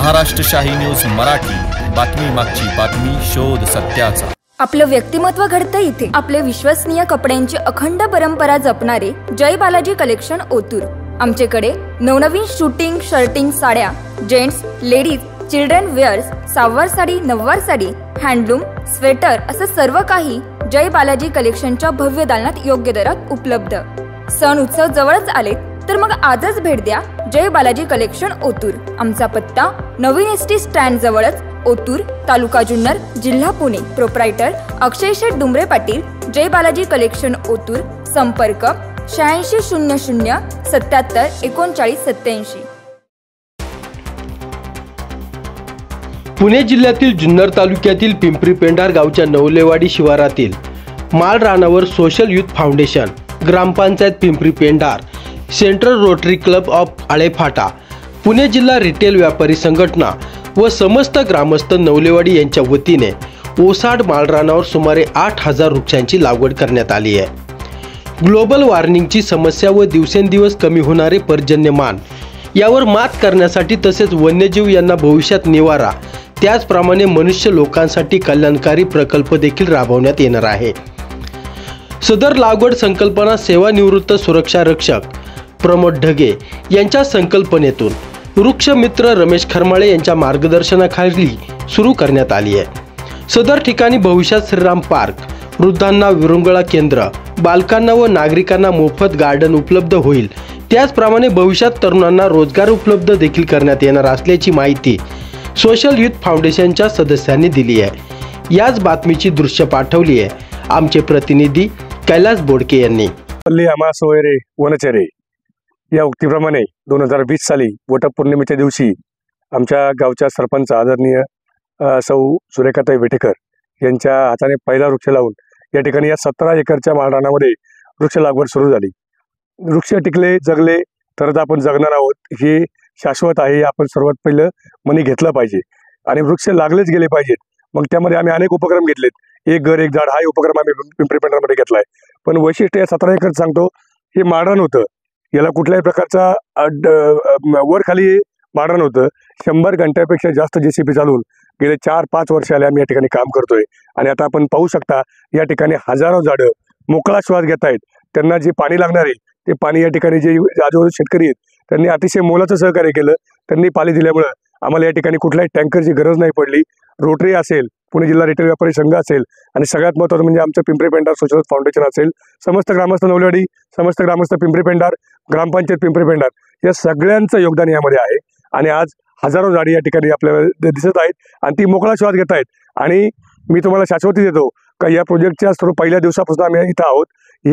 महाराष्ट्र शाही न्यूज मराठी, बातमी मागची बातमी, शोध सत्याचा। आपलं व्यक्तिमत्व घडतं इथे। आपले विश्वसनीय कपड्यांची अखंड परंपरा जपणारे जय बालाजी कलेक्शन ओतूर। आमच्याकडे नवनवीन शूटिंग शर्टिंग साड्या, gents, ladies, children wears, सहावार sari, नववार sari, handloom, sweater असं सर्व काही जय बालाजी कलेक्शनच्या भव्य दालनात योग्य दरात उपलब्ध। सण उत्सव जवळच आले तर मग आजच भेट द्या जय बालाजी कलेक्शन ओतूर। आमचा पत्ता नवीन एसटी स्टँड जवळच, ओतूर, तालुका जुन्नर, जिल्हा पुणे। प्रोप्रायटर अक्षय शेठ डुमरे पाटील, जय बालाजी कलेक्शन ओतूर। संपर्क 8600 77 39 87। पुणे जिल्ह्यातील जुन्नर तालुक्यातील पिंपरी पेंढार गावच्या नवलेवाडी शिवारातील माळ रानावर social youth foundation, gram panchayat Pimpri Pendhar, central rotary club of Alephata, Pune जिल्हा रिटेल व्यापारी संघटना व समस्त ग्रामस्थ नवलेवाडी यांच्या वतीने ओसाड माळरानावर सुमारे 8000 वृक्षांची लागवड करण्यात आली आहे। ग्लोबल वॉर्मिंगची समस्या व दिवसेंदिवस कमी होणारे पर्जन्यमान यावर मात करण्यासाठी तसेच वन्यजीव यांना भविष्यात निवारा, त्याचप्रमाणे मनुष्य लोकांसाठी कल्याणकारी प्रकल्प देखील राबवण्यात येणार आहे। सदर लागवड संकल्पना सेवानिवृत्त सुरक्षा रक्षक प्रमोद ढगे यांच्या संकल्पनेतून वृक्ष मित्र रमेश खरमाळे यांच्या मार्गदर्शनाखाली सुरू करण्यात आली आहे। सदर ठिकाणी भविष्यात श्रीराम पार्क, वृद्धांना विरंगुळा केंद्र, बालकांना व नागरिकांना मोफत गार्डन उपलब्ध होईल, त्याचप्रमाणे भविष्यात तरुणांना रोजगार उपलब्ध देखील करण्यात येणार असल्याची माहिती सोशल युथ फाउंडेशनच्या सदस्यांनी दिली आहे। याच बातमीची दृश्य पाठवली आहे आमचे प्रतिनिधी कैलास बोडके यांनी। सोयरे वनचरे या उक्तीप्रमाणे 2020 साली वटपौर्णिमेच्या दिवशी आमच्या गावच्या सरपंच आदरणीय सौ सुरेखाताई वेटेकर यांच्या हाताने पहिला वृक्ष लावून या ठिकाणी या 17 एकरच्या माळरानामध्ये वृक्ष लागवड सुरू झाली। वृक्ष टिकले, जगले तरच आपण जगणार आहोत, हे शाश्वत आहे। आपण सर्वात पहिलं मनी घेतलं पाहिजे आणि वृक्ष लागलेच गेले पाहिजेत। मग त्यामध्ये आम्ही अनेक उपक्रम घेतलेत। एक घर एक झाड हा उपक्रम आम्ही पिंपरी पेंढारमध्ये घेतलाय। पण वैशिष्ट्य या 17 एकर सांगतो, हे माळरान होतं, याला कुठल्याही प्रकारचा वर खाली माळरान होतं। 100 घंट्यापेक्षा जास्त JCB चालवून गेले 4-5 वर्ष आले आम्ही या ठिकाणी काम करतोय आणि आता आपण पाहू शकता या ठिकाणी हजारो झाडं मोकळा श्वास घेत आहेत। त्यांना जे पाणी लागणार आहे ते पाणी या ठिकाणी जे आजूबाजू शेतकरी आहेत त्यांनी अतिशय मोलाचं सहकार्य केलं। त्यांनी पाणी दिल्यामुळे आम्हाला या ठिकाणी कुठल्याही टँकरची गरज नाही पडली। रोटरी असेल, पुणे जिल्हा रिटेल व्यापारी संघ असेल आणि सगळ्यात महत्त्वाचं म्हणजे आमचं पिंपरी पेंढार सोशल फाउंडेशन असेल, समस्त ग्रामस्थ नवलेवाडी, समस्त ग्रामस्थ पिंपरी पेंढार, ग्रामपंचायत पिंपरी पेंढार या सगळ्यांचं योगदान यामध्ये आहे आणि आज हजारो झाडी या ठिकाणी आपल्याला दिसत आहेत आणि ती मोकळा श्वास घेत आहेत। आणि मी तुम्हाला शाश्वती देतो का या प्रोजेक्टच्या सर्व पहिल्या दिवसापासून आम्ही इथं आहोत।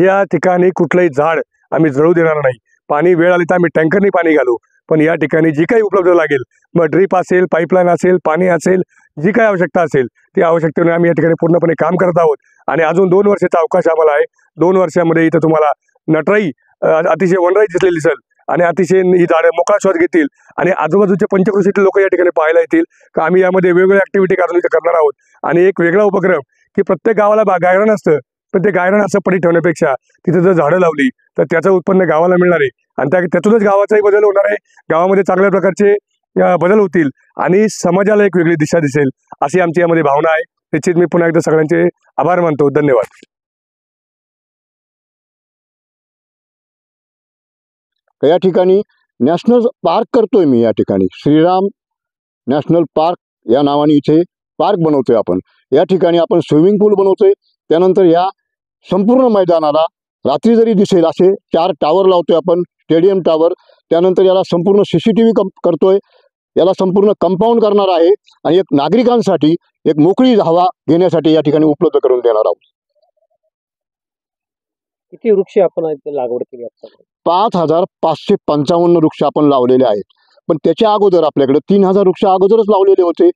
या ठिकाणी कुठलंही झाड आम्ही जळू देणार नाही। पाणी वेळ आली तर आम्ही टँकरनी पाणी घालू, पण या ठिकाणी जी काही उपलब्ध लागेल, मग ड्रीप असेल, पाईपलाईन असेल, पाणी असेल, जी काही आवश्यकता असेल ती आवश्यकतेने आम्ही या ठिकाणी पूर्णपणे काम करत आहोत आणि अजून 2 वर्षाचा अवकाश आम्हाला आहे। 2 वर्षामध्ये इथं तुम्हाला नटराई अतिशय वनराई दिसलेली दिसेल आणि अतिशय ही झाडं मोकळा श्वास घेतील आणि आजूबाजूचे पंचक्रोशीतील लोक या ठिकाणी पाहायला येतील का आम्ही यामध्ये वेगवेगळ्या ऍक्टिव्हिटी करणार आहोत। आणि एक वेगळा उपक्रम की प्रत्येक गावाला गायरान असतं, पण ते गायरान असं पडी ठेवण्यापेक्षा तिथे जर झाडं लावली तर त्याचं उत्पन्न गावाला मिळणार आहे आणि त्यातूनच गावाचाही बदल होणार आहे। गावामध्ये चांगल्या प्रकारचे बदल होतील आणि समाजाला एक वेगळी दिशा दिसेल, अशी आमची यामध्ये भावना आहे। निश्चित मी पुन्हा एकदा सगळ्यांचे आभार मानतो। धन्यवाद। या ठिकाणी नॅशनल पार्क करतोय मी। या ठिकाणी श्रीराम नॅशनल पार्क या नावाने इथे पार्क बनवतोय आपण। या ठिकाणी आपण स्विमिंग पूल बनवतोय। त्यानंतर या संपूर्ण मैदानाला रात्री जरी दिसेल असे 4 टावर लावतोय आपण, स्टेडियम टावर। त्यानंतर याला संपूर्ण CCTV करतोय, याला संपूर्ण कंपाऊंड करणार आहे आणि एक नागरिकांसाठी एक मोकळी हवा घेण्यासाठी या ठिकाणी उपलब्ध करून देणार आहोत। किती वृक्ष आपण लागवड केली? 5555 वृक्ष आपण लावलेले आहेत, पण त्याच्या अगोदर आपल्याकडे 3000 वृक्ष अगोदरच लावलेले होते।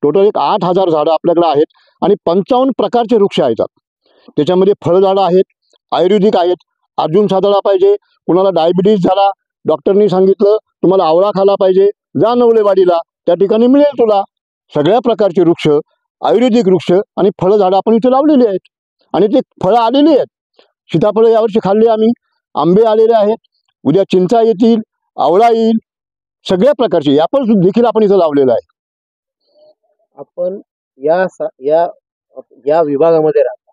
टोटल एक 8000 झाडं आपल्याकडे आहेत आणि 55 प्रकारचे वृक्ष आहेत। त्याच्यामध्ये फळझाडं आहेत, आयुर्वेदिक आहेत, अर्जुन साधाळा पाहिजे, कुणाला डायबिटीज झाला, डॉक्टरनी सांगितलं तुम्हाला आवळा खाला पाहिजे, जा नवलेवाडीला, त्या ठिकाणी मिळेल तुला। सगळ्या प्रकारचे वृक्ष, आयुर्वेदिक वृक्ष आणि फळझाडं आपण इथे लावलेली आहेत आणि ते फळं आलेली आहेत। सीताफळ यावर्षी खाल्ले आम्ही, आंबे आलेले आहेत, उद्या चिंचा येतील, आवळा येईल, सगळ्या प्रकारचे ॲपल देखील आपण इथं लावलेलं आहे. आपण या विभागामध्ये राहता.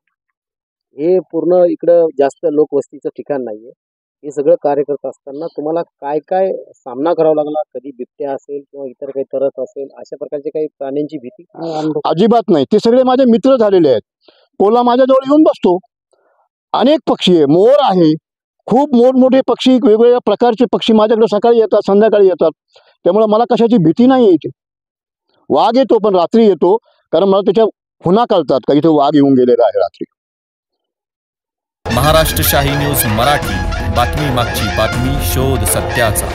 हे पूर्ण इकडं जास्त लोकवस्तीचं ठिकाण नाहीये. हे सगळं कार्य करत असताना तुम्हाला काय काय सामना करावा लागला? कधी बिबट्या असेल किंवा इतर काही तरस असेल, अशा प्रकारचे काही प्राण्यांची भीती? अजिबात नाही. ते सगळे माझे मित्र झालेले आहेत. कोल्हा माझ्याजवळ येऊन बसतो. अनेक पक्षी आहे, मोर आहे, खूप मोठमोठे पक्षी, वेगवेगळ्या प्रकारचे पक्षी माझ्याकडे सकाळी येतात, संध्याकाळी येतात. त्यामुळे मला कशाची भीती नाही येते. वाघ येतो पण रात्री येतो, कारण मला त्याच्या खुणा कळतात का इथे वाघ येऊन गेलेला आहे रात्री. महाराष्ट्र शाही न्यूज मराठी, बातमी मागची बातमी, शोध सत्याचा.